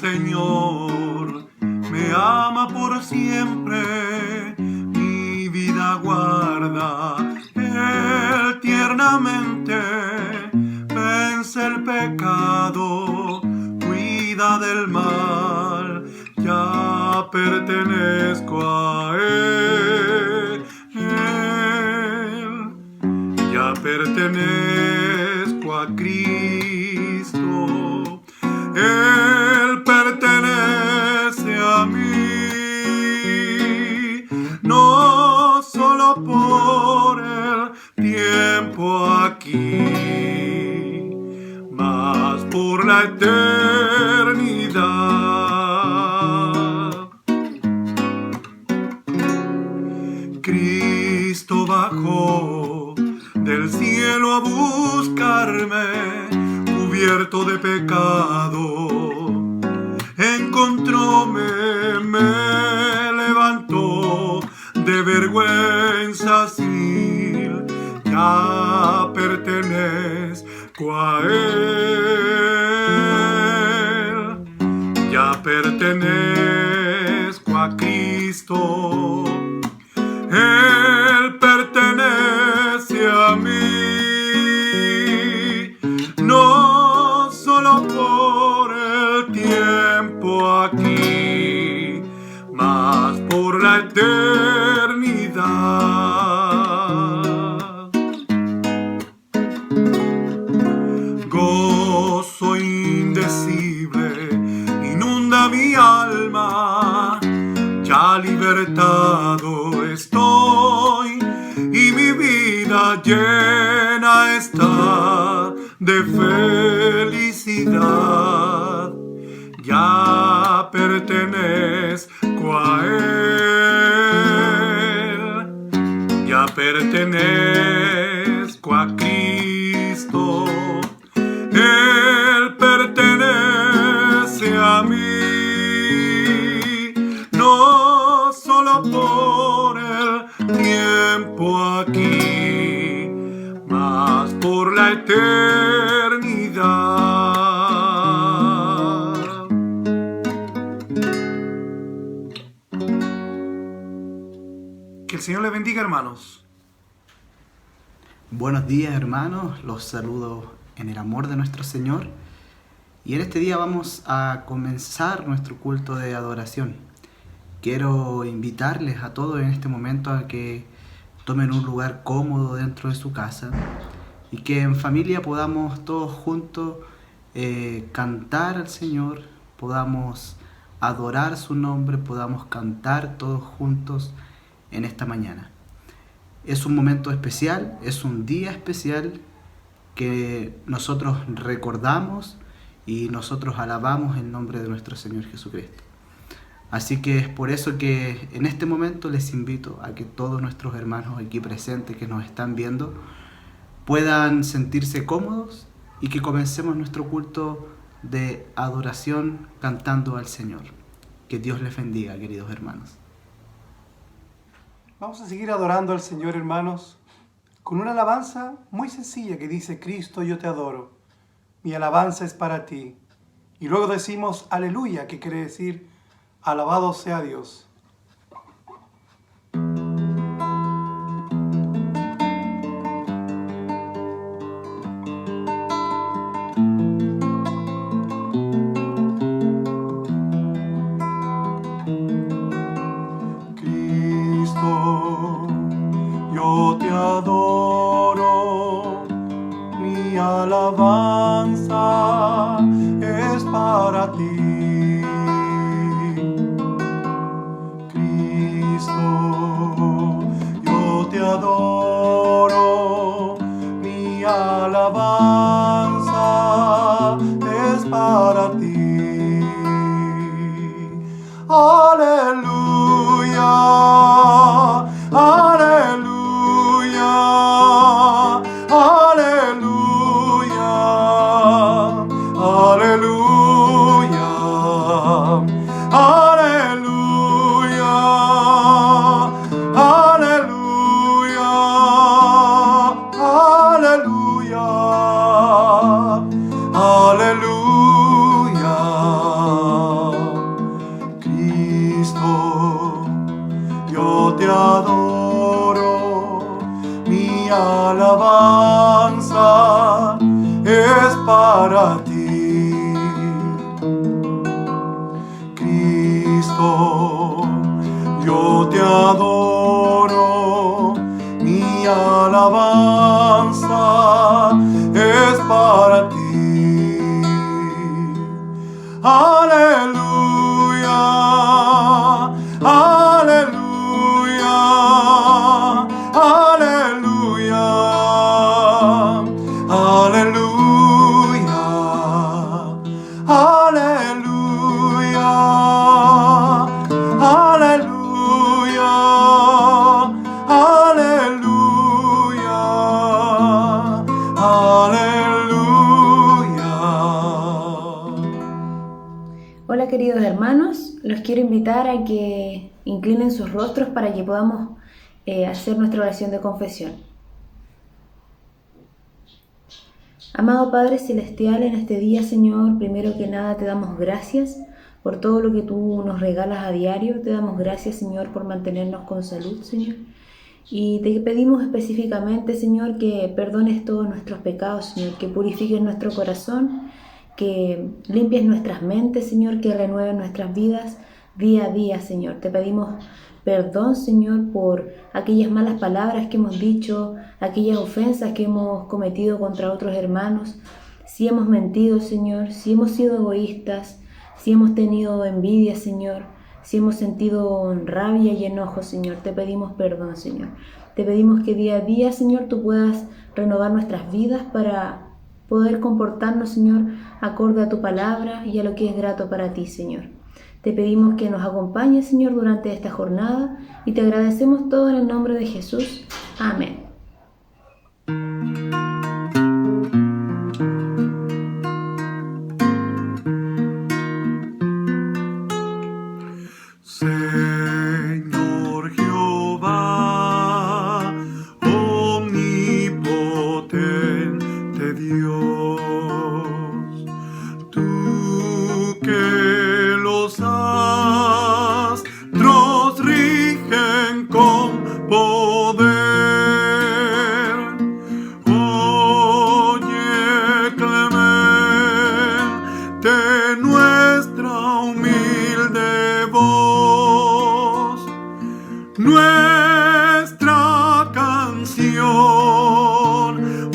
Señor me ama por siempre, mi vida guarda. Él tiernamente vence el pecado, cuida del mal, ya pertenezco a Él. Ya pertenezco a Cristo, Él pertenece a mí, no solo por el tiempo aquí, mas por la eternidad. Cristo bajó del cielo a buscarme, cubierto de pecado, encontróme, me levantó de vergüenza sin, ya pertenezco a Él, ya pertenezco a Cristo, Él pertenece a mí, no solo por el tiempo aquí, mas por la eternidad. Gozo indecible inunda mi alma, ya libertado estoy y mi vida llena está de felicidad. Ya pertenezco a Él, ya pertenezco a Cristo, Él pertenece a mí, no solo por el tiempo aquí, mas por la eternidad. Que el Señor les bendiga, hermanos. Buenos días, hermanos, los saludo en el amor de nuestro Señor. Y en este día vamos a comenzar nuestro culto de adoración. Quiero invitarles a todos en este momento a que tomen un lugar cómodo dentro de su casa y que en familia podamos todos juntos cantar al Señor, podamos adorar su nombre, podamos cantar todos juntos en esta mañana. Es un momento especial, es un día especial que nosotros recordamos y nosotros alabamos el nombre de nuestro Señor Jesucristo. Así que es por eso que en este momento les invito a que todos nuestros hermanos aquí presentes que nos están viendo puedan sentirse cómodos y que comencemos nuestro culto de adoración cantando al Señor. Que Dios les bendiga, queridos hermanos. Vamos a seguir adorando al Señor, hermanos, con una alabanza muy sencilla que dice: Cristo, yo te adoro, mi alabanza es para ti. Y luego decimos aleluya, que quiere decir alabado sea Dios. Cristo, yo te adoro, mi alabanza es para ti. Yo te adoro, mi alabanza es para ti. Aleluya, aleluya, aleluya, aleluya, aleluya. Aleluya, aleluya, aleluya. Cristo, yo te adoro, mi alabanza es para ti. Aleluya, aleluya, aleluya, aleluya, aleluya, aleluya, aleluya, aleluya. Hola queridos hermanos, los quiero invitar a que inclinen sus rostros para que podamos hacer nuestra oración de confesión. Amado Padre Celestial, en este día, Señor, primero que nada te damos gracias por todo lo que tú nos regalas a diario. Te damos gracias, Señor, por mantenernos con salud, Señor. Y te pedimos específicamente, Señor, que perdones todos nuestros pecados, Señor, que purifiques nuestro corazón, que limpies nuestras mentes, Señor, que renueves nuestras vidas día a día, Señor. Te pedimos perdón, Señor, por aquellas malas palabras que hemos dicho, aquellas ofensas que hemos cometido contra otros hermanos. Si hemos mentido, Señor, si hemos sido egoístas, si hemos tenido envidia, Señor, si hemos sentido rabia y enojo, Señor, te pedimos perdón, Señor. Te pedimos que día a día, Señor, tú puedas renovar nuestras vidas para poder comportarnos, Señor, acorde a tu palabra y a lo que es grato para ti, Señor. Te pedimos que nos acompañes, Señor, durante esta jornada y te agradecemos todo en el nombre de Jesús. Amén. Señor Jehová, omnipotente Dios, tú que los astros rigen con poder, oye clemente nuestra humilde voz, nuestra canción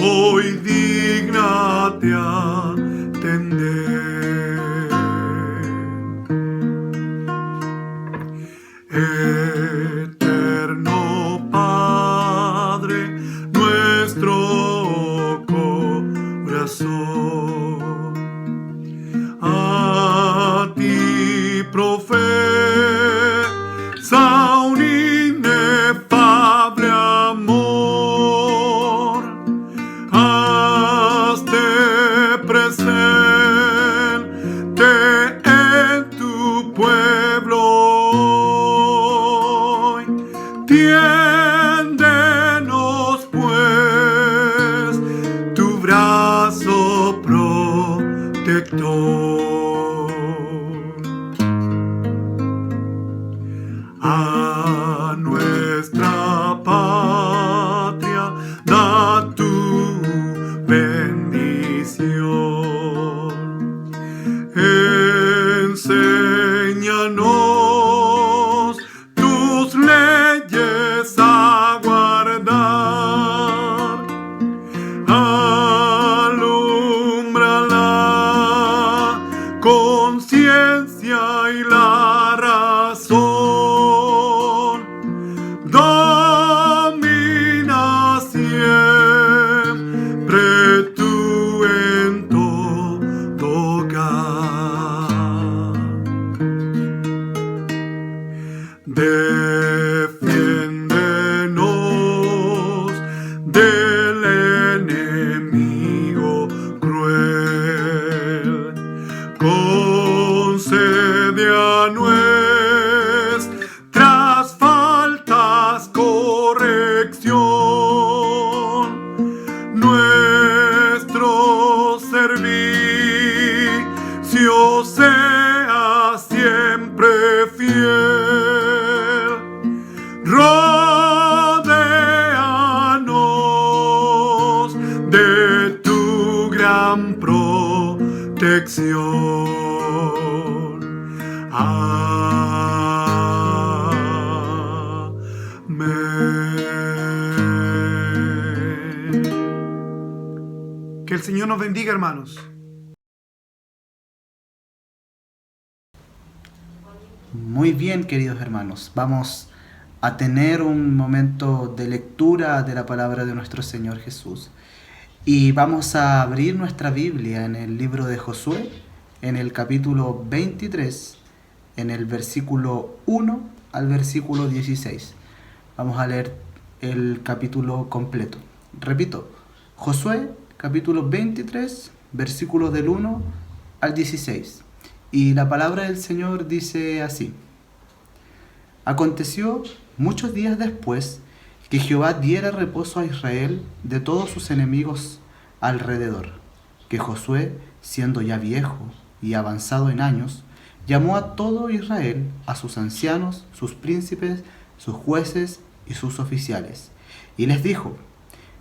hoy dígnate atender. Eterno Padre, nuestro corazón a ti profesa un inefable amor. Hazte presente en tu pueblo hoy. Tiéndenos pues tu brazo protector. A nuestra patria da tu bendición. Enséñanos tus leyes a guardar. Alumbra la conciencia y la razón. Domina siempre tú en todo hogar. Defiéndenos del enemigo cruel. Concede a nuestras faltas corrección. Nuestro servicio sea siempre fiel. Rodéanos de tu gran protección. Amén. Señor nos bendiga, hermanos. Muy bien, queridos hermanos, vamos a tener un momento de lectura de la palabra de nuestro Señor Jesús. Y vamos a abrir nuestra Biblia en el libro de Josué, en el capítulo 23, en el versículo 1 al versículo 16. Vamos a leer el capítulo completo. Repito, Josué, capítulo 23, versículos del 1 al 16. Y la palabra del Señor dice así: Aconteció muchos días después que Jehová diera reposo a Israel de todos sus enemigos alrededor, que Josué, siendo ya viejo y avanzado en años, llamó a todo Israel, a sus ancianos, sus príncipes, sus jueces y sus oficiales, y les dijo: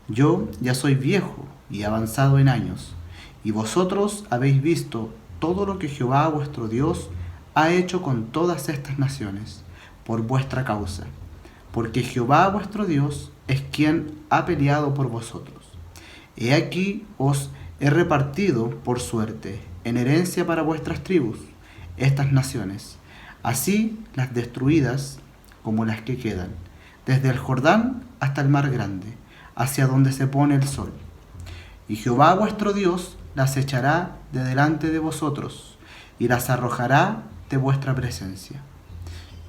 Yo ya soy viejo y avanzado en años, y vosotros habéis visto todo lo que Jehová vuestro Dios ha hecho con todas estas naciones, por vuestra causa, porque Jehová vuestro Dios es quien ha peleado por vosotros. He aquí os he repartido por suerte, en herencia para vuestras tribus, estas naciones, así las destruidas como las que quedan, desde el Jordán hasta el mar grande, hacia donde se pone el sol. Y Jehová vuestro Dios las echará de delante de vosotros, y las arrojará de vuestra presencia.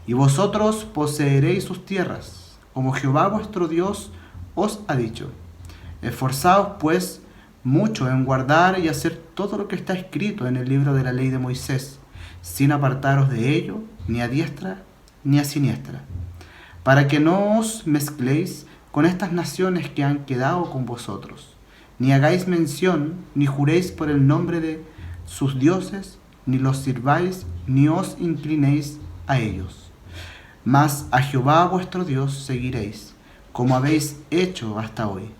Y vosotros poseeréis sus tierras, como Jehová vuestro Dios os ha dicho. Esforzaos, pues, mucho en guardar y hacer todo lo que está escrito en el libro de la ley de Moisés, sin apartaros de ello, ni a diestra ni a siniestra, para que no os mezcléis con estas naciones que han quedado con vosotros, ni hagáis mención, ni juréis por el nombre de sus dioses, ni los sirváis, ni os inclinéis a ellos. Mas a Jehová vuestro Dios seguiréis, como habéis hecho hasta hoy.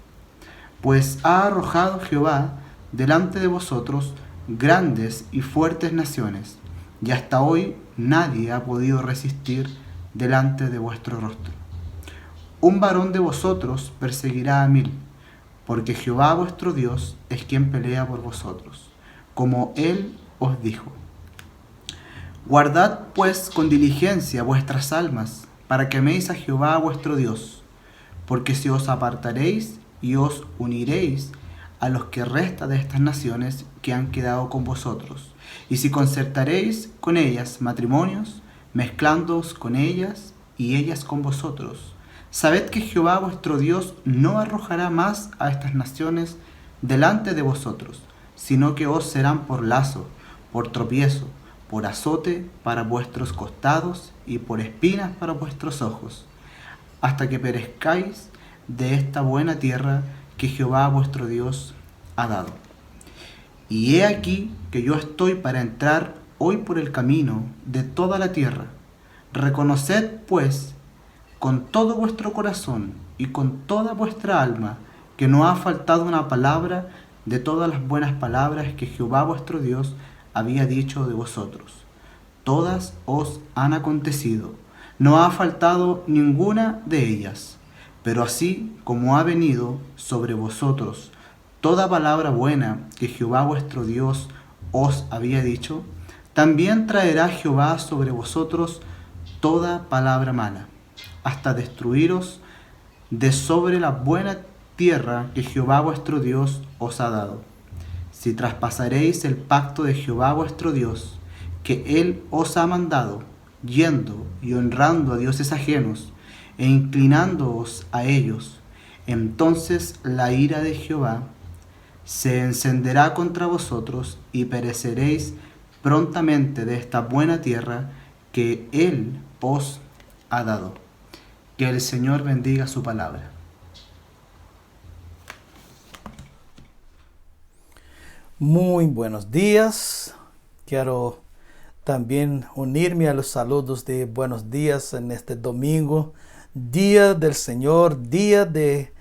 Pues ha arrojado Jehová delante de vosotros grandes y fuertes naciones, y hasta hoy nadie ha podido resistir delante de vuestro rostro. Un varón de vosotros perseguirá a 1000, porque Jehová vuestro Dios es quien pelea por vosotros, como él os dijo. Guardad pues con diligencia vuestras almas, para que améis a Jehová vuestro Dios, porque si os apartaréis y os uniréis a los que resta de estas naciones que han quedado con vosotros, y si concertaréis con ellas matrimonios, mezclándoos con ellas y ellas con vosotros, sabed que Jehová vuestro Dios no arrojará más a estas naciones delante de vosotros, sino que os serán por lazo, por tropiezo, por azote para vuestros costados y por espinas para vuestros ojos, hasta que perezcáis de esta buena tierra que Jehová vuestro Dios ha dado. Y he aquí que yo estoy para entrar hoy por el camino de toda la tierra. Reconoced pues con todo vuestro corazón y con toda vuestra alma que no ha faltado una palabra de todas las buenas palabras que Jehová vuestro Dios había dicho de vosotros. Todas os han acontecido, no ha faltado ninguna de ellas. Pero así como ha venido sobre vosotros toda palabra buena que Jehová vuestro Dios os había dicho, también traerá Jehová sobre vosotros toda palabra mala, hasta destruiros de sobre la buena tierra que Jehová vuestro Dios os ha dado. Si traspasaréis el pacto de Jehová vuestro Dios, que él os ha mandado, yendo y honrando a dioses ajenos, e inclinándoos a ellos, entonces la ira de Jehová se encenderá contra vosotros y pereceréis prontamente de esta buena tierra que él os ha dado. Que el Señor bendiga su palabra. Muy buenos días. Quiero también unirme a los saludos de buenos días en este domingo, día del Señor, día de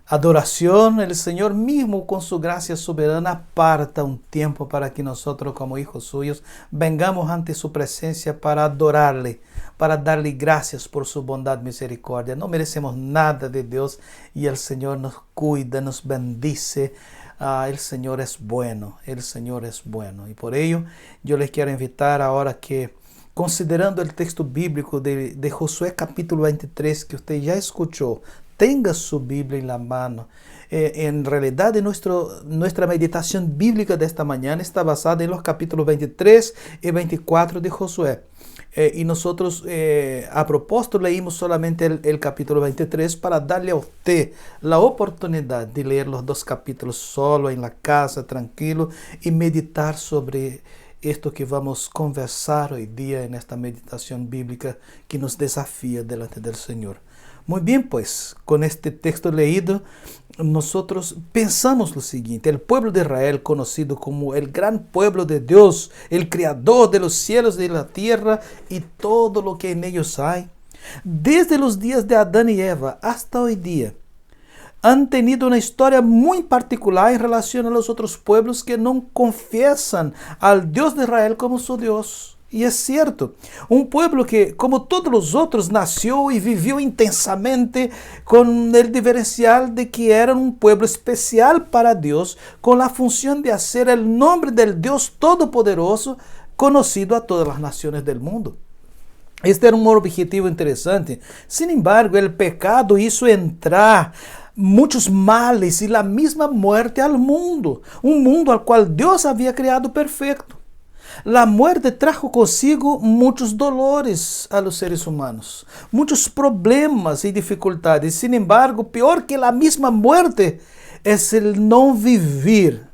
adoración. El Señor mismo con su gracia soberana aparta un tiempo para que nosotros como hijos suyos vengamos ante su presencia para adorarle, para darle gracias por su bondad y misericordia. No merecemos nada de Dios y el Señor nos cuida, nos bendice, el Señor es bueno, el Señor es bueno. Y por ello yo les quiero invitar ahora que, considerando el texto bíblico de Josué capítulo 23, que usted ya escuchó, tenga su Biblia en la mano. En realidad nuestra meditación bíblica de esta mañana está basada en los capítulos 23 y 24 de Josué. Y nosotros a propósito leímos solamente el capítulo 23 para darle a usted la oportunidad de leer los dos capítulos solo en la casa, tranquilo, y meditar sobre esto que vamos a conversar hoy día en esta meditación bíblica que nos desafía delante del Señor. Muy bien, pues, con este texto leído, nosotros pensamos lo siguiente: el pueblo de Israel, conocido como el gran pueblo de Dios, el creador de los cielos y de la tierra y todo lo que en ellos hay, desde los días de Adán y Eva hasta hoy día, han tenido una historia muy particular en relación a los otros pueblos que no confiesan al Dios de Israel como su Dios. Y es cierto, un pueblo que, como todos los otros, nació y vivió intensamente con el diferencial de que eran un pueblo especial para Dios, con la función de hacer el nombre del Dios Todopoderoso conocido a todas las naciones del mundo. Este era un objetivo interesante. Sin embargo, el pecado hizo entrar muchos males y la misma muerte al mundo, un mundo al cual Dios había creado perfecto. La muerte trajo consigo muchos dolores a los seres humanos, muchos problemas y dificultades. Sin embargo, peor que la misma muerte es el no vivir.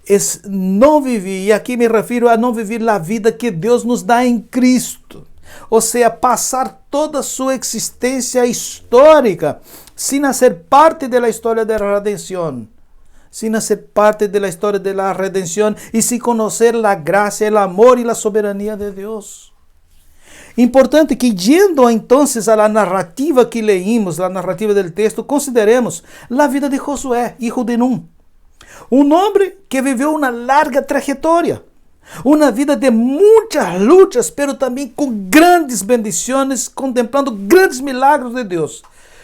Es no vivir, y aquí me refiero a no vivir la vida que Dios nos da en Cristo. O sea, pasar toda su existencia histórica sin hacer parte de la historia de la redención. Sin hacer parte de la historia de la redención y sin conocer la gracia, el amor y la soberanía de Dios. Importante que, yendo entonces a la narrativa que leímos, la narrativa del texto, consideremos la vida de Josué, hijo de Nun. Un hombre que vivió una larga trayectoria, una vida de muchas luchas, pero también con grandes bendiciones, contemplando grandes milagros de Dios.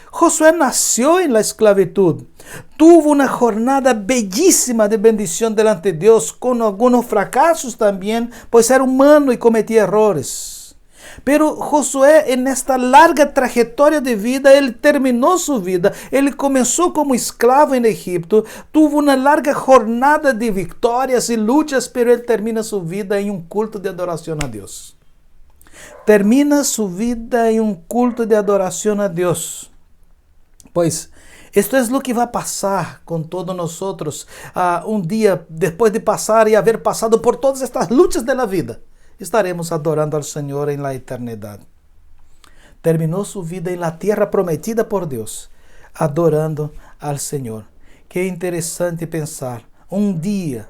Josué nació en la esclavitud, tuvo una jornada bellísima de bendición delante de Dios, con algunos fracasos también, pues era humano y cometía errores. Pero Josué, en esta larga trayectoria de vida, él terminó su vida. Él comenzó como esclavo en Egipto, tuvo una larga jornada de victorias y luchas, pero él termina su vida en un culto de adoración a Dios. Termina su vida en un culto de adoración a Dios. Pues esto es lo que va a pasar con todos nosotros un día después de pasar y haber pasado por todas estas luchas de la vida. Estaremos adorando al Señor en la eternidad. Terminó su vida en la tierra prometida por Dios, adorando al Señor. Qué interesante pensar, un día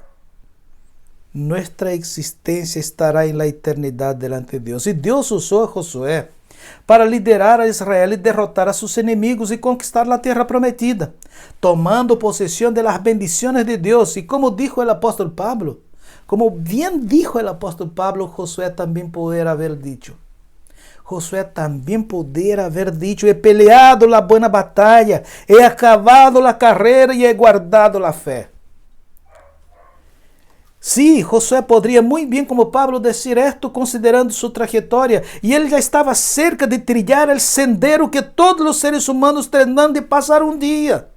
nuestra existencia estará en la eternidad delante de Dios. Y Dios usó a Josué para liderar a Israel y derrotar a sus enemigos y conquistar la tierra prometida, tomando posesión de las bendiciones de Dios. Y como dijo el apóstol Pablo, como bien dijo el apóstol Pablo, Josué también pudiera haber dicho. Josué también pudiera haber dicho: he peleado la buena batalla, he acabado la carrera y he guardado la fe. Sí, Josué podría muy bien como Pablo decir esto considerando su trayectoria, y él ya estaba cerca de trillar el sendero que todos los seres humanos tendrán de pasar un día.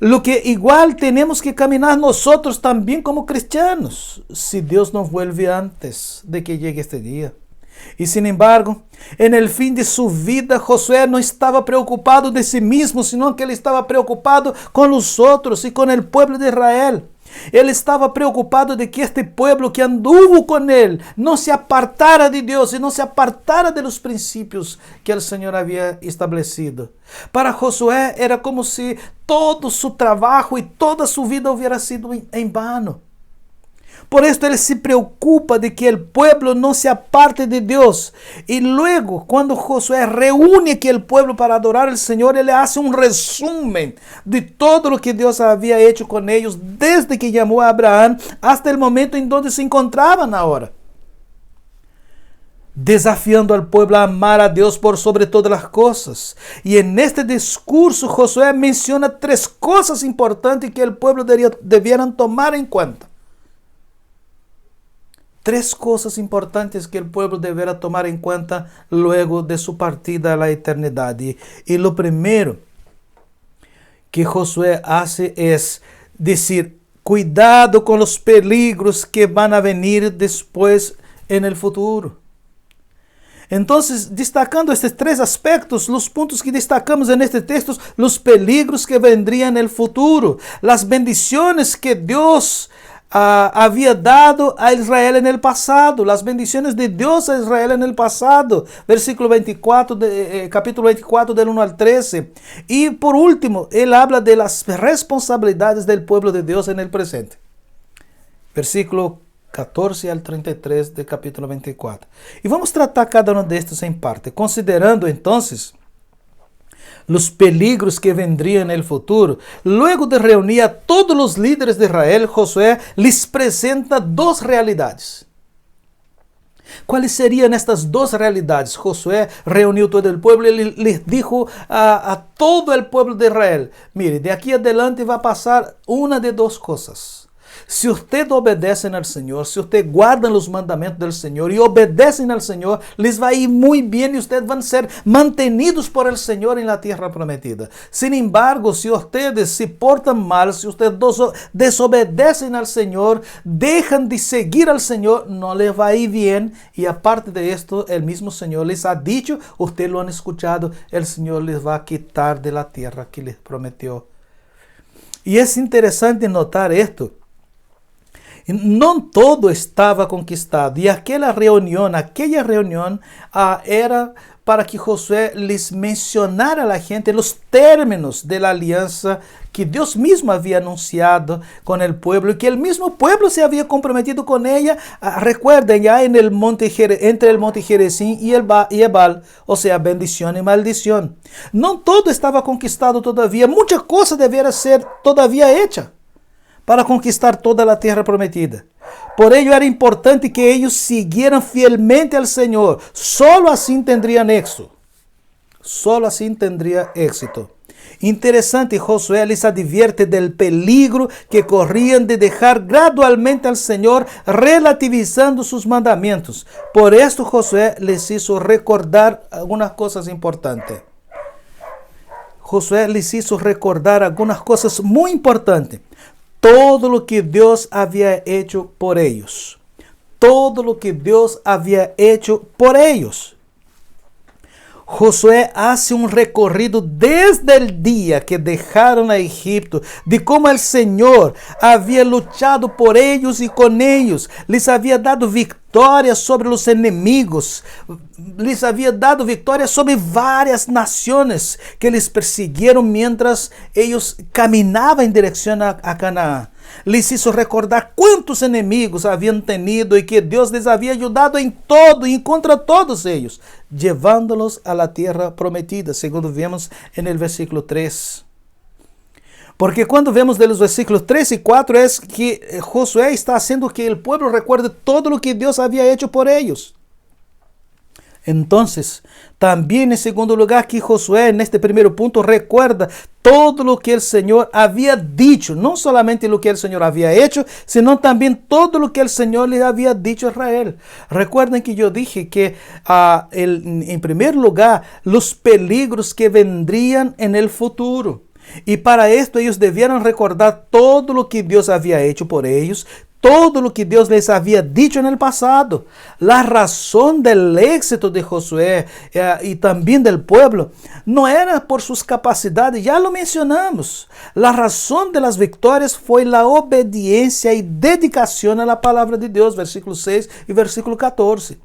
Lo que igual tenemos que caminar nosotros también como cristianos, si Dios nos vuelve antes de que llegue este día. Y sin embargo, en el fin de su vida, Josué no estaba preocupado de sí mismo, sino que él estaba preocupado con los otros y con el pueblo de Israel. Él estaba preocupado de que este pueblo que anduvo con él no se apartara de Dios y no se apartara de los principios que el Señor había establecido. Para Josué era como si todo su trabajo y toda su vida hubiera sido en vano. Por esto él se preocupa de que el pueblo no se aparte de Dios. Y luego, cuando Josué reúne aquí el pueblo para adorar al Señor, él hace un resumen de todo lo que Dios había hecho con ellos desde que llamó a Abraham hasta el momento en donde se encontraban ahora. desafiando al pueblo a amar a Dios por sobre todas las cosas. Y en este discurso Josué menciona 3 cosas importantes que el pueblo debieran tomar en cuenta. 3 cosas importantes que el pueblo deberá tomar en cuenta luego de su partida a la eternidad. Y lo primero que Josué hace es decir, cuidado con los peligros que van a venir después en el futuro. Entonces, destacando estos 3 aspectos, los puntos que destacamos en este texto, los peligros que vendrían en el futuro, las bendiciones que Dios había dado a Israel en el pasado, las bendiciones de Dios a Israel en el pasado, versículo 24, capítulo 24 del 1 al 13. Y por último, él habla de las responsabilidades del pueblo de Dios en el presente. Versículo 14 al 33 del capítulo 24. Y vamos a tratar cada uno de estos en parte, considerando entonces los peligros que vendrían en el futuro. Luego de reunir a todos los líderes de Israel, Josué les presenta 2 realidades. ¿Cuáles serían estas 2 realidades? Josué reunió todo el pueblo y les dijo a todo el pueblo de Israel, mire, de aquí adelante va a pasar una de 2 cosas. Si ustedes obedecen al Señor, si ustedes guardan los mandamientos del Señor y obedecen al Señor, les va a ir muy bien y ustedes van a ser mantenidos por el Señor en la tierra prometida. Sin embargo, si ustedes se portan mal, si ustedes desobedecen al Señor, dejan de seguir al Señor, no les va a ir bien. Y aparte de esto, el mismo Señor les ha dicho, ustedes lo han escuchado, el Señor les va a quitar de la tierra que les prometió. Y es interesante notar esto. No todo estaba conquistado. Y aquella reunión era para que Josué les mencionara a la gente los términos de la alianza que Dios mismo había anunciado con el pueblo y que el mismo pueblo se había comprometido con ella. Recuerden, ya en el monte entre el monte Gerizim y Ebal, o sea, bendición y maldición. No todo estaba conquistado todavía. Muchas cosas debieran ser todavía hechas para conquistar toda la tierra prometida. Por ello era importante que ellos siguieran fielmente al Señor. Solo así tendrían éxito. Solo así tendría éxito. Interesante, Josué les advierte del peligro que corrían de dejar gradualmente al Señor, relativizando sus mandamientos. Por esto Josué les hizo recordar algunas cosas importantes. Josué les hizo recordar algunas cosas muy importantes. Todo lo que Dios había hecho por ellos. Todo lo que Dios había hecho por ellos. Josué hace un recorrido desde el día que dejaron a Egipto, de cómo el Señor había luchado por ellos y con ellos, les había dado victoria sobre los enemigos, les había dado victoria sobre varias naciones que les persiguieron mientras ellos caminaban en dirección a Canaán. Les hizo recordar cuántos enemigos habían tenido y que Dios les había ayudado en todo y contra todos ellos, llevándolos a la tierra prometida, según vemos en el versículo 3. Porque cuando vemos de los versículos 3 y 4 es que Josué está haciendo que el pueblo recuerde todo lo que Dios había hecho por ellos. Entonces, también en segundo lugar que Josué en este primer punto recuerda todo lo que el Señor había dicho, no solamente lo que el Señor había hecho, sino también todo lo que el Señor le había dicho a Israel. Recuerden que yo dije que en primer lugar, los peligros que vendrían en el futuro. Y para esto ellos debieron recordar todo lo que Dios había hecho por ellos, todo lo que Dios les había dicho en el pasado. La razón del éxito de Josué y también del pueblo no era por sus capacidades, ya lo mencionamos. La razón de las victorias fue la obediencia y dedicación a la palabra de Dios, versículo 6 y versículo 14.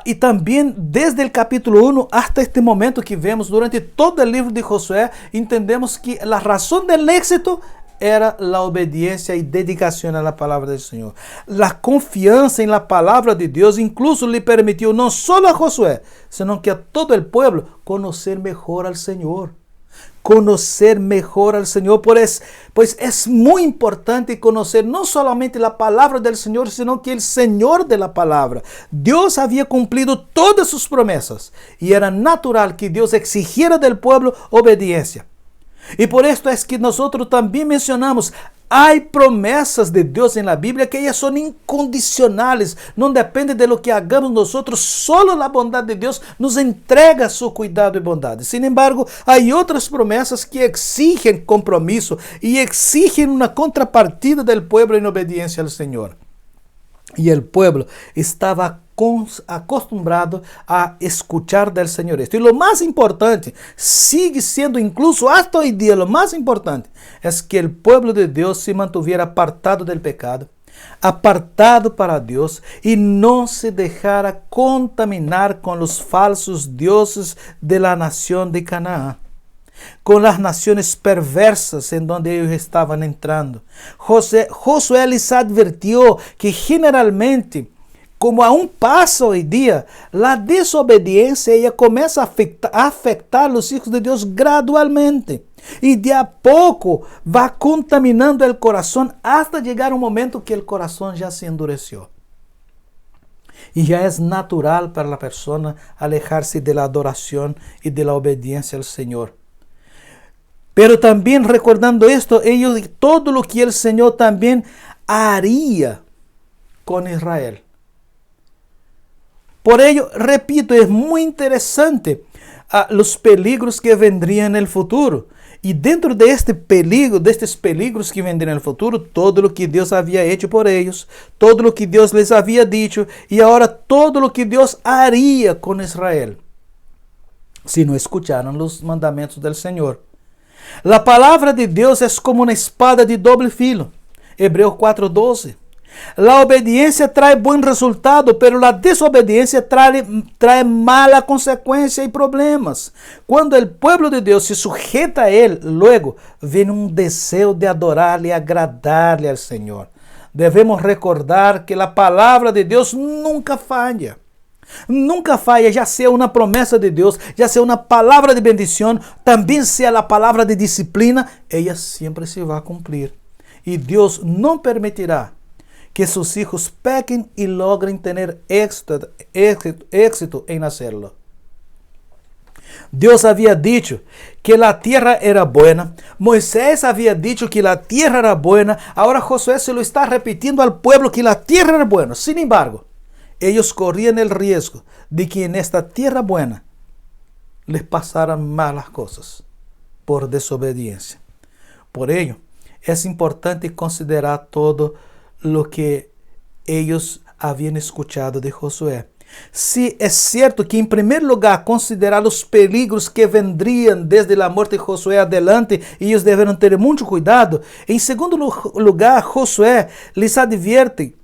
Y también desde el capítulo 1 hasta este momento que vemos durante todo el libro de Josué, entendemos que la razón del éxito era la obediencia y dedicación a la palabra del Señor. La confianza en la palabra de Dios incluso le permitió no solo a Josué, sino que a todo el pueblo conocer mejor al Señor. conocer mejor al Señor, pues es muy importante conocer no solamente la palabra del Señor, sino que el Señor de la palabra. Dios había cumplido todas sus promesas y era natural que Dios exigiera del pueblo obediencia. Y por esto es que nosotros también mencionamos, hay promesas de Dios en la Biblia que ellas son incondicionales, no depende de lo que hagamos nosotros, solo la bondad de Dios nos entrega su cuidado y bondad. Sin embargo, hay otras promesas que exigen compromiso y exigen una contrapartida del pueblo en obediencia al Señor. Y el pueblo estaba acostumbrado a escuchar del Señor esto. Y lo más importante, sigue siendo incluso hasta hoy día, lo más importante es que el pueblo de Dios se mantuviera apartado del pecado, apartado para Dios y no se dejara contaminar con los falsos dioses de la nación de Canaán, con las naciones perversas en donde ellos estaban entrando. Josué les advirtió que generalmente, como aún pasa hoy día, la desobediencia ella comienza a afectar a los hijos de Dios gradualmente. Y de a poco va contaminando el corazón hasta llegar un momento que el corazón ya se endureció. Y ya es natural para la persona alejarse de la adoración y de la obediencia al Señor. Pero también recordando esto, ellos todo lo que el Señor también haría con Israel. Por ello, repito, es muy interesante los peligros que vendrían en el futuro. Y dentro de este peligro, de estos peligros que vendrían en el futuro, todo lo que Dios había hecho por ellos, todo lo que Dios les había dicho, y ahora todo lo que Dios haría con Israel, si no escucharan los mandamientos del Señor. La palabra de Dios es como una espada de doble filo. Hebreos 4:12. La obediencia trae buen resultado, pero la desobediencia trae mala consecuencia y problemas. Cuando el pueblo de Dios se sujeta a Él, luego viene un deseo de adorarle y agradarle al Señor. Debemos recordar que la palabra de Dios nunca falla. Nunca falla, ya sea una promesa de Dios, ya sea una palabra de bendición, también sea la palabra de disciplina, ella siempre se va a cumplir. Y Dios no permitirá que sus hijos pequen y logren tener éxito en hacerlo. Dios había dicho que la tierra era buena. Moisés había dicho que la tierra era buena. Ahora Josué se lo está repitiendo al pueblo que la tierra era buena. Sin embargo, ellos corrían el riesgo de que en esta tierra buena les pasaran malas cosas por desobediencia. Por ello, es importante considerar todo lo que ellos habían escuchado de Josué. Sí, es cierto que en primer lugar considerar los peligros que vendrían desde la muerte de Josué adelante, ellos deberán tener mucho cuidado. En segundo lugar, Josué les advierte: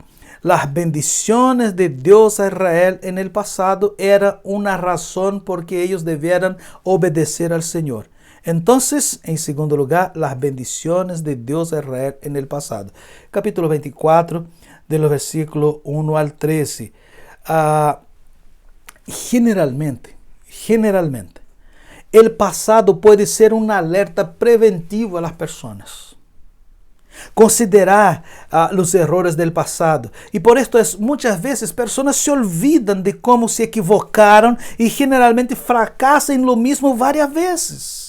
las bendiciones de Dios a Israel en el pasado era una razón por que ellos debieran obedecer al Señor. Entonces, en segundo lugar, las bendiciones de Dios a Israel en el pasado. Capítulo 24, de los versículos 1 al 13. Generalmente, el pasado puede ser una alerta preventiva a las personas. Considerar los errores del pasado. Y por esto muchas veces personas se olvidan de cómo se equivocaron y generalmente fracasan en lo mismo varias veces.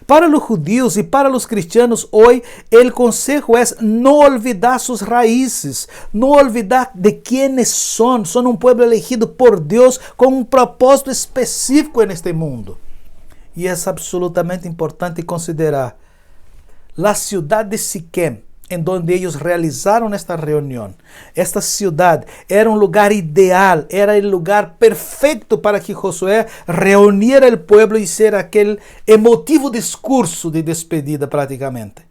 Para los judíos y para los cristianos hoy, el consejo es no olvidar sus raíces, no olvidar de quiénes son. Son un pueblo elegido por Dios con un propósito específico en este mundo. Y es absolutamente importante considerar la ciudad de Siquem, en donde ellos realizaron esta reunión. Esta ciudad era un lugar ideal, era el lugar perfecto para que Josué reuniera el pueblo y hiciera aquel emotivo discurso de despedida prácticamente.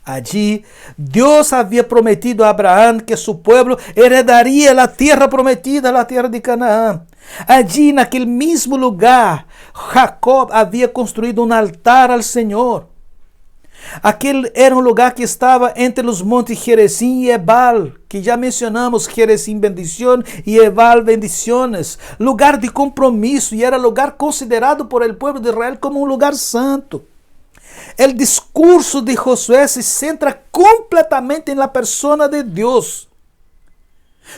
Allí Dios había prometido a Abraham que su pueblo heredaría la tierra prometida, la tierra de Canaán. Allí en aquel mismo lugar Jacob había construido un altar al Señor. Aquel era un lugar que estaba entre los montes Gerizim y Ebal, que ya mencionamos, Gerizim bendición y Ebal bendiciones, lugar de compromiso, y era lugar considerado por el pueblo de Israel como un lugar santo. El discurso de Josué se centra completamente en la persona de Dios.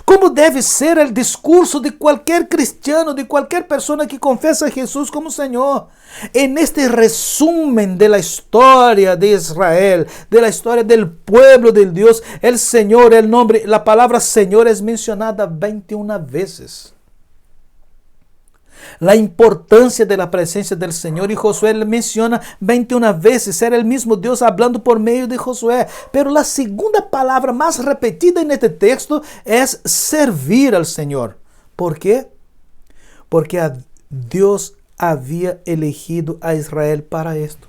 Como deve ser o discurso de qualquer cristiano, de qualquer pessoa que confessa a Jesus como Senhor. En este resumen de la historia de Israel, de la historia del pueblo de Dios, el Señor, el nombre, la palabra Señor es mencionada 21 veces. La importância de la presencia del Señor, y Josué le menciona 21 veces, era el mismo Dios hablando por medio de Josué. Pero la segunda palabra más repetida en este texto es servir al Señor. ¿Por qué? Porque Dios había elegido a Israel para esto.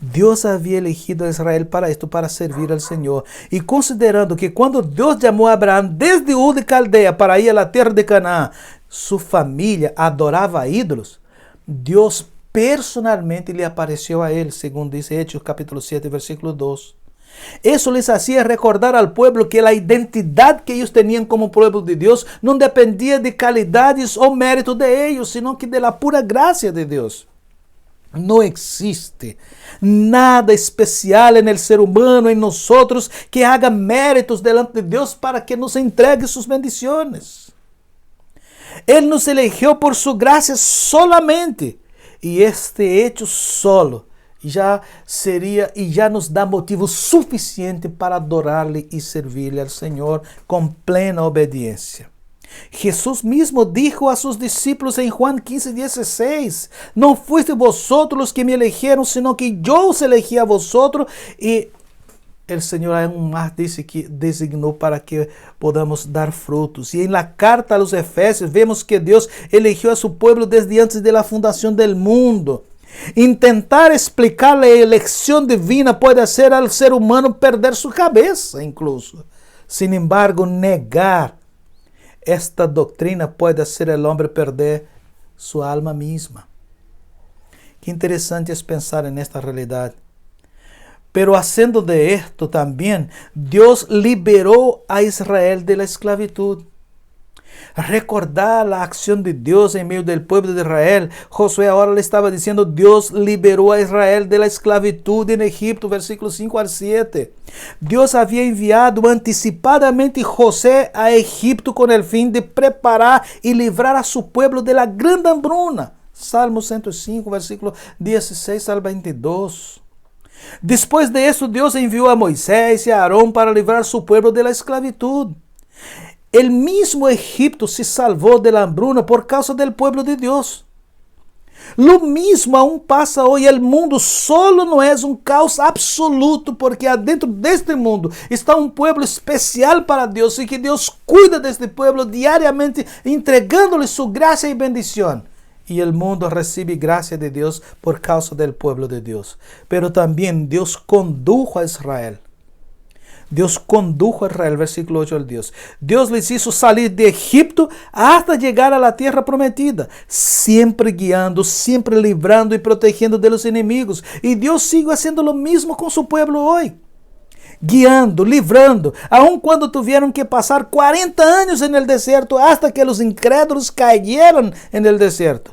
Dios había elegido a Israel para esto, para servir al Señor. Y considerando que cuando Dios llamó a Abraham desde Ur de Caldea para ir a la tierra de Canaán, su familia adoraba ídolos, Dios personalmente le apareció a él, según dice Hechos capítulo 7, versículo 2. Eso les hacía recordar al pueblo que la identidad que ellos tenían como pueblo de Dios no dependía de calidades o méritos de ellos, sino que de la pura gracia de Dios. No existe nada especial en el ser humano, en nosotros, que haga méritos delante de Dios para que nos entregue sus bendiciones. Él nos eligió por su gracia solamente, y este hecho solo ya nos da motivo suficiente para adorarle y servirle al Señor con plena obediencia. Jesús mismo dijo a sus discípulos en Juan 15:16, no fuiste vosotros los que me eligieron, sino que yo os elegí a vosotros, y el Señor aún más dice que designó para que podamos dar frutos. Y en la carta a los Efesios vemos que Dios eligió a su pueblo desde antes de la fundación del mundo. Intentar explicar la elección divina puede hacer al ser humano perder su cabeza incluso. Sin embargo, negar esta doctrina puede hacer al hombre perder su alma misma. Qué interesante es pensar en esta realidad. Pero haciendo de esto también, Dios liberó a Israel de la esclavitud. Recordar la acción de Dios en medio del pueblo de Israel. Josué ahora le estaba diciendo, Dios liberó a Israel de la esclavitud en Egipto, versículos 5 al 7. Dios había enviado anticipadamente José a Egipto con el fin de preparar y librar a su pueblo de la gran hambruna. Salmo 105, versículos 16 al 22. Después de eso, Dios envió a Moisés y a Aarón para librar a su pueblo de la esclavitud. El mismo Egipto se salvó de la hambruna por causa del pueblo de Dios. Lo mismo aún pasa hoy. El mundo solo no es un caos absoluto, porque adentro de este mundo está un pueblo especial para Dios y que Dios cuida de este pueblo diariamente, entregándole su gracia y bendición. Y el mundo recibe gracia de Dios por causa del pueblo de Dios. Pero también Dios condujo a Israel. Dios condujo a Israel, versículo 8 al Dios. Dios les hizo salir de Egipto hasta llegar a la tierra prometida, siempre guiando, siempre librando y protegiendo de los enemigos. Y Dios sigue haciendo lo mismo con su pueblo hoy. Guiando, livrando, aun cuando tuvieron que pasar 40 años en el desierto hasta que los incrédulos cayeron en el desierto.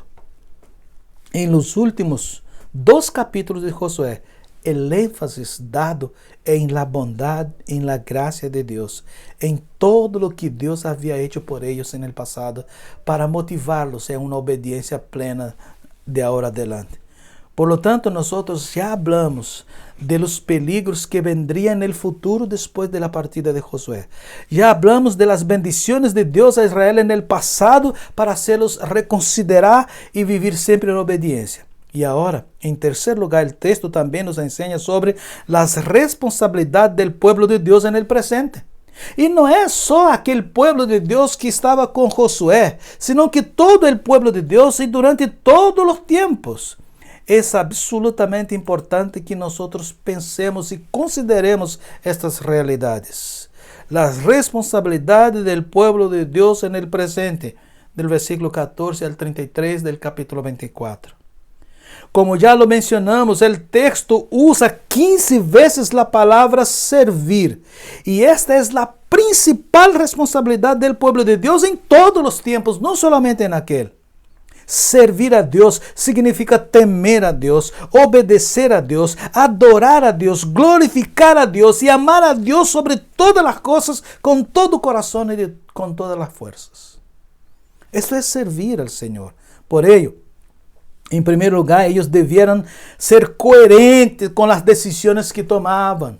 En los últimos 2 capítulos de Josué, el énfasis dado en la bondad, en la gracia de Dios, en todo lo que Dios había hecho por ellos en el pasado, para motivarlos a una obediencia plena de ahora adelante. Por lo tanto, nosotros ya hablamos de los peligros que vendrían en el futuro después de la partida de Josué. Ya hablamos de las bendiciones de Dios a Israel en el pasado para hacerlos reconsiderar y vivir siempre en obediencia. Y ahora, en tercer lugar, el texto también nos enseña sobre las responsabilidades del pueblo de Dios en el presente. Y no es solo aquel pueblo de Dios que estaba con Josué, sino que todo el pueblo de Dios y durante todos los tiempos. Es absolutamente importante que nosotros pensemos y consideremos estas realidades. Las responsabilidades del pueblo de Dios en el presente, del versículo 14 al 33 del capítulo 24. Como ya lo mencionamos, el texto usa 15 veces la palabra servir. Y esta es la principal responsabilidad del pueblo de Dios en todos los tiempos, no solamente en aquel. Servir a Dios significa temer a Dios, obedecer a Dios, adorar a Dios, glorificar a Dios y amar a Dios sobre todas las cosas, con todo corazón y con todas las fuerzas. Eso es servir al Señor. Por ello, en primer lugar, ellos debieran ser coherentes con las decisiones que tomaban.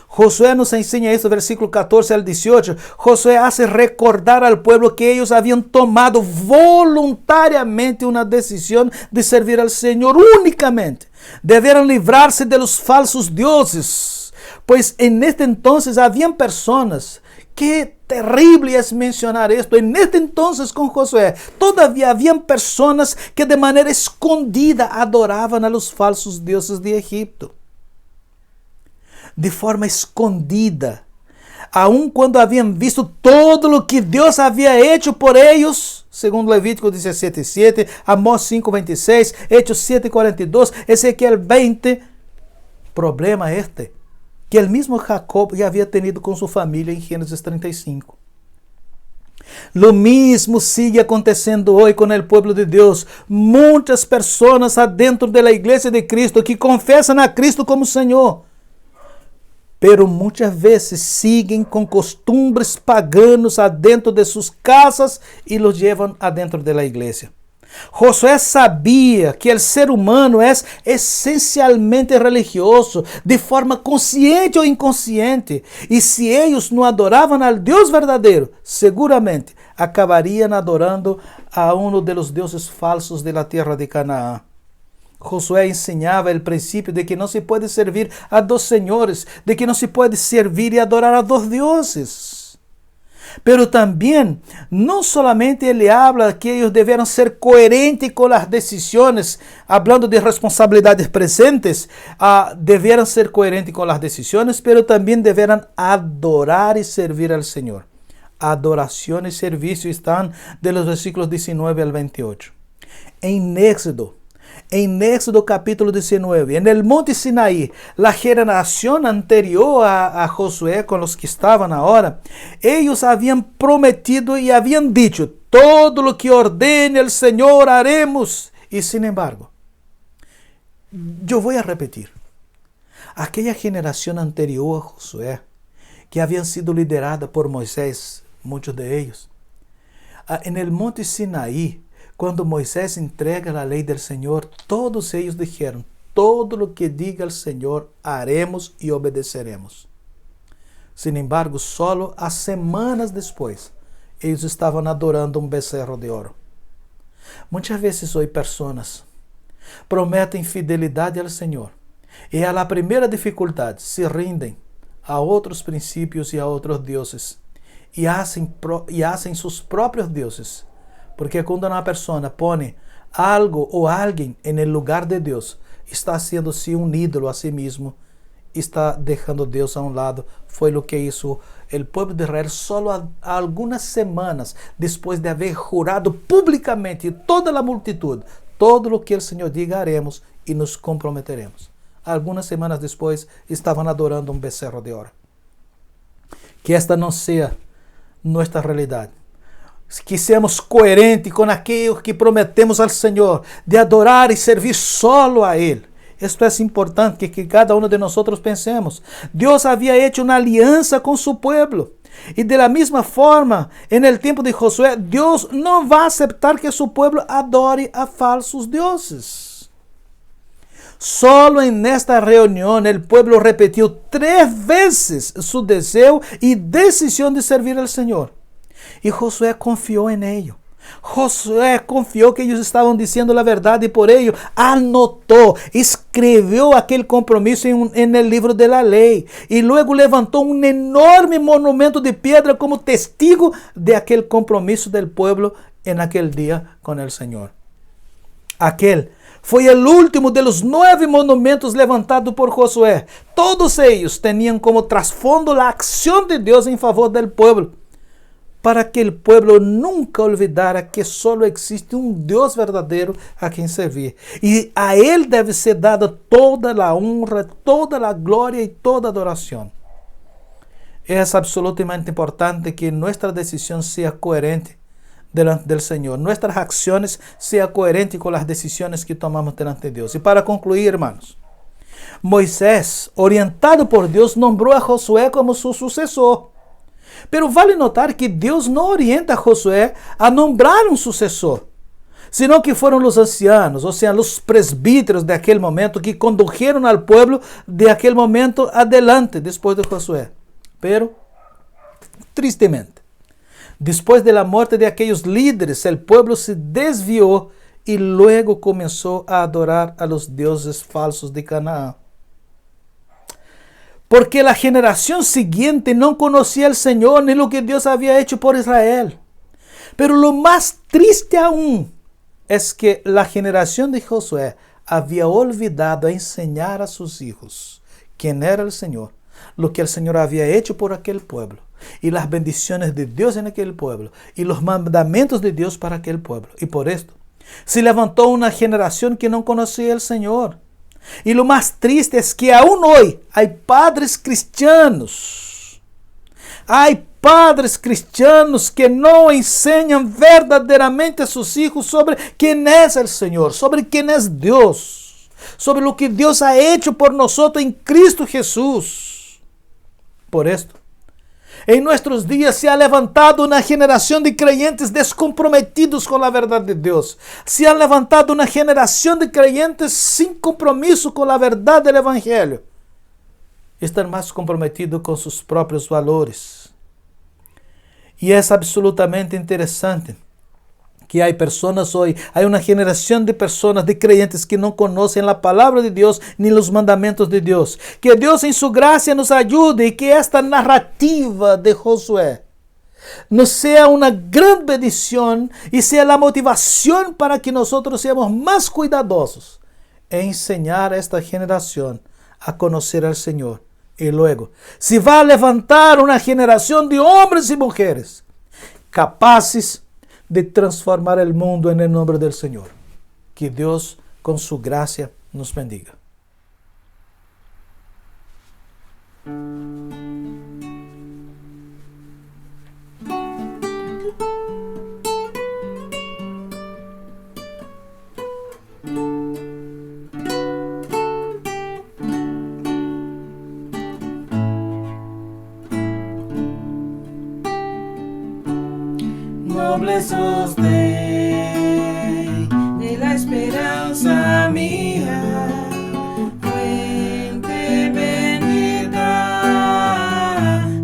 Josué nos enseña eso, versículo 14 al 18. Josué hace recordar al pueblo que ellos habían tomado voluntariamente una decisión de servir al Señor únicamente. Debieron librarse de los falsos dioses, pues en este entonces habían personas. Qué terrible es mencionar esto. En este entonces con Josué todavía habían personas que de manera escondida adoraban a los falsos dioses de Egipto. De forma escondida, aun cuando habían visto todo lo que Dios había hecho por ellos, segundo Levítico 17:7, Amós 5:26, Hechos 7:42, Ezequiel 20. Problema que el mismo Jacob ya había tenido con su familia en Génesis 35. Lo mismo sigue acontecendo hoy con el pueblo de Dios. Muchas personas adentro de la iglesia de Cristo que confesan a Cristo como Señor, pero muitas vezes siguen com costumbres paganos adentro de suas casas e los llevan adentro de la igreja. Josué sabia que o ser humano é essencialmente religioso, de forma consciente ou inconsciente, e se eles não adoravam ao Deus verdadeiro, seguramente acabariam adorando a um dos deuses falsos de la terra de Canaã. Josué ensinava o princípio de que não se pode servir a dois senhores, de que não se pode servir e adorar a dois deuses. Pero também, não solamente ele habla que eles deveram ser coerentes com as decisões, hablando de responsabilidades presentes, deveram ser coerentes com as decisões, pero também deverão adorar e servir al Senhor. Adoração e serviço estão de los versículos 19 al 28. Em Éxodo capítulo 19, en el monte Sinaí, la generación anterior a Josué, con los que estaban ahora, ellos habían prometido y habían dicho, todo lo que ordene el Señor haremos. Y sin embargo, yo voy a repetir, aquella generación anterior a Josué, que habían sido liderada por Moisés, muchos de ellos, en el monte Sinaí, quando Moisés entrega a lei do Senhor, todos eles dijeron, todo o que diga o Senhor, haremos e obedeceremos. Sin embargo, solo as semanas depois, eles estavam adorando becerro de ouro. Muitas vezes hoje pessoas prometem fidelidade ao Senhor e a la primeira dificuldade se rindem a outros princípios e a outros deuses e hacen seus próprios deuses. Porque quando uma pessoa põe algo ou alguém em lugar de Deus, está haciendo-se um ídolo a si mesmo, está deixando Deus a um lado. Foi o que hizo o povo de Israel solo há algumas semanas, depois de haver jurado publicamente toda a multitud, todo o que o Senhor diga haremos e nos comprometeremos. Algumas semanas depois, estavam adorando becerro de ouro. Que esta não seja nossa realidade. Que seamos coerentes com aquilo que prometemos ao Senhor, de adorar e servir solo a Ele. Isto é importante que cada um de nós pensemos. Deus havia hecho uma aliança com seu povo. E de la mesma forma, no tempo de Josué, Deus não vai aceitar que seu povo adore a falsos deuses. Solo nesta reunião, o povo repetiu 3 vezes seu desejo e decisão de servir ao Senhor. E Josué confiou em ello. Josué confiou que eles estavam dizendo a verdade e por ello anotou, escreveu aquele compromisso em el livro de la lei e logo levantou um enorme monumento de pedra como testigo de aquele compromisso del pueblo en aquel dia com el Senhor. Aquele foi o último de los 9 monumentos levantados por Josué. Todos eles tinham como trasfondo a acção de Deus em favor del pueblo, para que o povo nunca olvidara que solo existe um Deus verdadeiro a quem servir. E a Ele deve ser dada toda a honra, toda a glória e toda a adoração. É absolutamente importante que nossa decisão seja coerente delante del Señor. Nuestras acciones sean coherentes con las decisiones que tomamos delante de Dios. Y para concluir, hermanos, Moisés, orientado por Dios, nombró a Josué como su sucesor. Pero vale notar que Dios no orienta a Josué a nombrar un sucesor, sino que fueron los ancianos, o sea, los presbíteros de aquel momento, que condujeron al pueblo de aquel momento adelante, después de Josué. Pero, tristemente, después de la muerte de aquellos líderes, el pueblo se desvió y luego comenzó a adorar a los dioses falsos de Canaán. Porque la generación siguiente no conocía al Señor ni lo que Dios había hecho por Israel. Pero lo más triste aún es que la generación de Josué había olvidado enseñar a sus hijos quién era el Señor, lo que el Señor había hecho por aquel pueblo, y las bendiciones de Dios en aquel pueblo, y los mandamientos de Dios para aquel pueblo. Y por esto se levantó una generación que no conocía al Señor. Y lo más triste es que aún hoy hay padres cristianos. Hay padres cristianos que no enseñan verdaderamente a sus hijos sobre quién es el Señor, sobre quién es Dios, sobre lo que Dios ha hecho por nosotros en Cristo Jesús. Por esto, en nuestros días se ha levantado una generación de creyentes descomprometidos con la verdad de Dios. Se ha levantado una generación de creyentes sin compromiso con la verdad del Evangelio. Están más comprometidos con sus propios valores. Y es absolutamente interesante que hay personas hoy, hay una generación de personas, de creyentes que no conocen la palabra de Dios ni los mandamientos de Dios. Que Dios en su gracia nos ayude y que esta narrativa de Josué nos sea una gran bendición y sea la motivación para que nosotros seamos más cuidadosos en enseñar a esta generación a conocer al Señor. Y luego, se va a levantar una generación de hombres y mujeres capaces de transformar el mundo en el nombre del Señor. Que Dios, con su gracia, nos bendiga. Noble sos de la esperanza mía, fuente bendita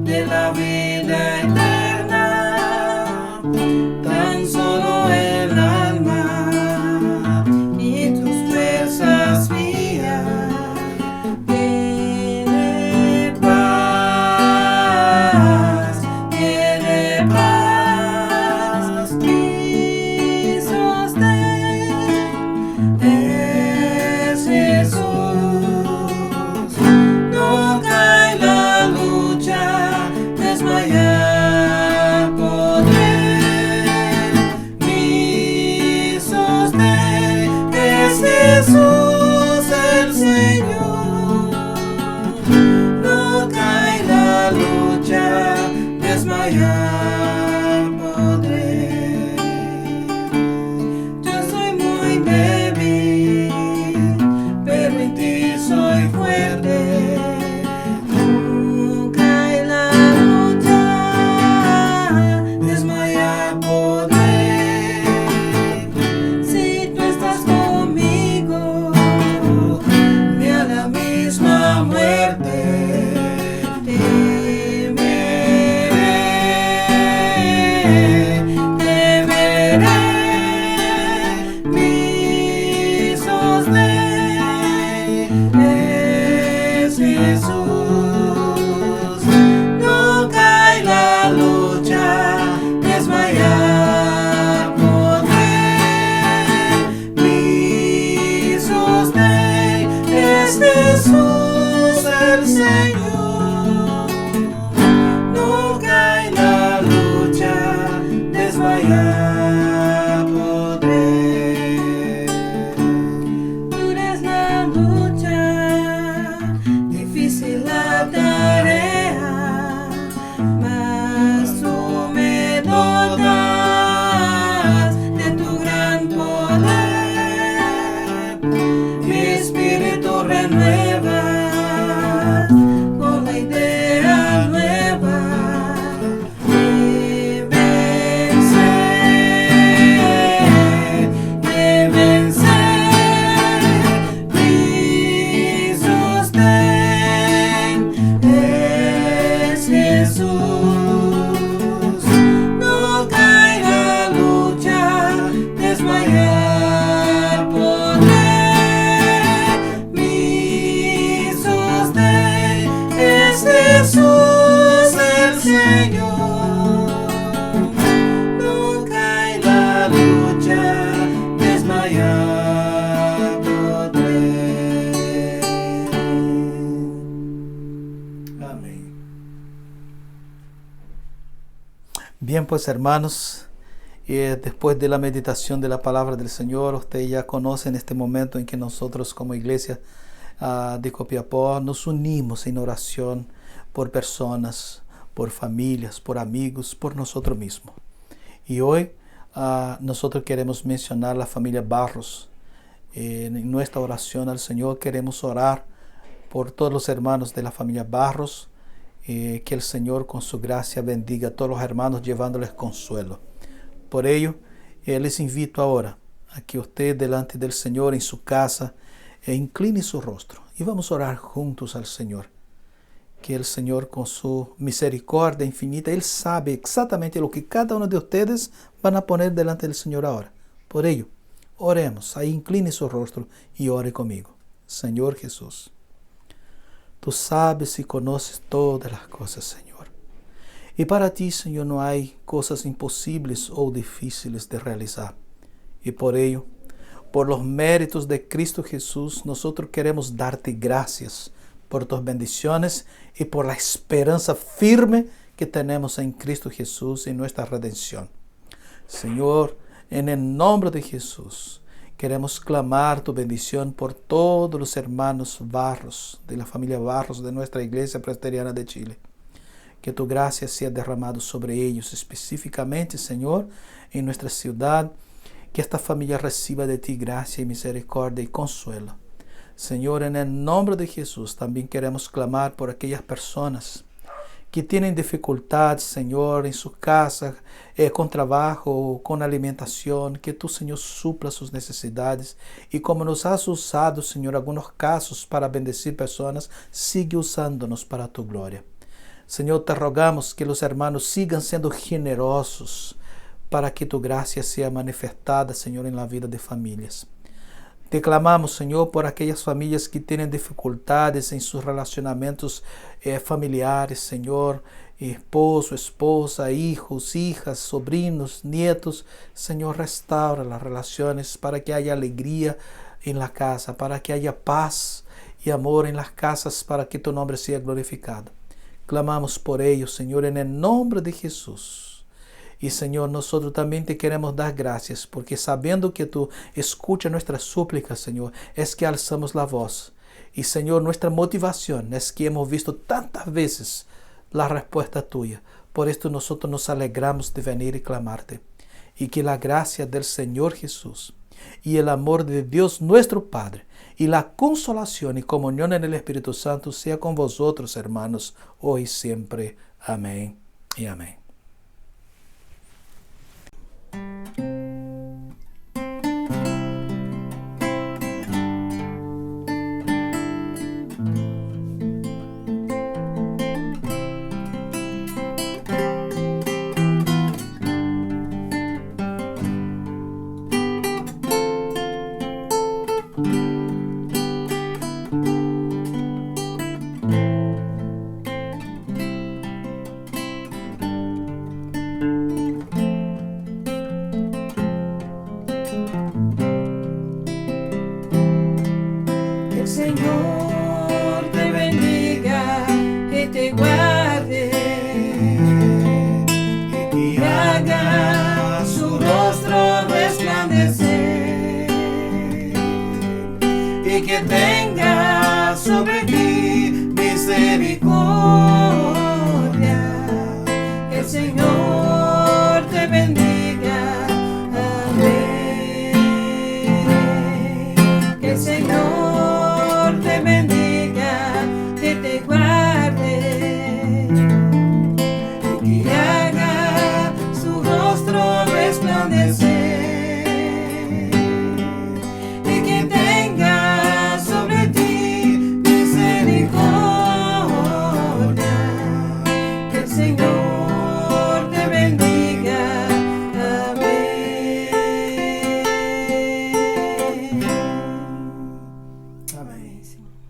de la vida eterna, tan solo el alma y tus fuerzas mías tiene paz, tiene paz. Jesús el Señor, no cae la lucha, desmayar podré. Yo soy muy débil, pero en ti soy fuerte. No cae la lucha, desmayar podré. Si tú estás conmigo, me alabaré. desmayar podré. Mi sostén es Jesús el Señor. Nunca en la lucha desmayar podré. Amén. Bien, pues hermanos, después de la meditación de la palabra del Señor, ustedes ya conocen este momento en que nosotros como iglesia de Copiapó nos unimos en oración por personas, por familias, por amigos, por nosotros mismos. Y hoy nosotros queremos mencionar la familia Barros. En nuestra oración al Señor queremos orar por todos los hermanos de la familia Barros, que el Señor con su gracia bendiga a todos los hermanos llevándoles consuelo. Por ello, les invito ahora a que usted delante del Señor en su casa incline su rostro y vamos a orar juntos al Señor. Que el Señor con su misericordia infinita, Él sabe exactamente lo que cada uno de ustedes van a poner delante del Señor ahora. Por ello, oremos, ahí incline su rostro y ore conmigo. Señor Jesús, tú sabes y conoces todas las cosas, Señor. Y para ti, Señor, no hay cosas imposibles o difíciles de realizar. Y por ello, por los méritos de Cristo Jesús, nosotros queremos darte gracias por tus bendiciones y por la esperanza firme que tenemos en Cristo Jesús y nuestra redención. Señor, en el nombre de Jesús, queremos clamar tu bendición por todos los hermanos Barros, de la familia Barros de nuestra Iglesia Presbiteriana de Chile. Que tu gracia sea derramada sobre ellos, específicamente, Señor, en nuestra ciudad. Que esta familia reciba de ti gracia y misericordia y consuelo. Señor, en el nombre de Jesús, también queremos clamar por aquellas personas que tienen dificultades, Señor, en sus casas, con trabajo, con alimentación, que tú, Señor, supla sus necesidades. Y como nos has usado, Señor, algunos casos para bendecir personas, sigue usándonos para tu gloria. Señor, te rogamos que los hermanos sigan siendo generosos para que tu gracia sea manifestada, Señor, en la vida de familias. Te clamamos, Señor, por aquellas familias que tienen dificultades en sus relacionamientos familiares, Señor, esposo, esposa, hijos, hijas, sobrinos, nietos. Señor, restaura las relaciones para que haya alegría en la casa, para que haya paz y amor en las casas, para que tu nombre sea glorificado. Clamamos por ellos, Señor, en el nombre de Jesús. Y Señor, nosotros también te queremos dar gracias, porque sabiendo que tú escuchas nuestras súplicas, Señor, es que alzamos la voz. Y Señor, nuestra motivación es que hemos visto tantas veces la respuesta tuya. Por esto nosotros nos alegramos de venir y clamarte. Y que la gracia del Señor Jesús y el amor de Dios nuestro Padre y la consolación y comunión en el Espíritu Santo sea con vosotros, hermanos, hoy y siempre. Amén y amén. Señor te bendiga y te guarde, y haga su rostro resplandecer, y que tenga sobre ti misericordia. Que el Señor te bendiga. Amén. Que el Señor te bendiga, que te guarde, y que haga su rostro resplandecer, y que tenga sobre Amén. Amén, Señor.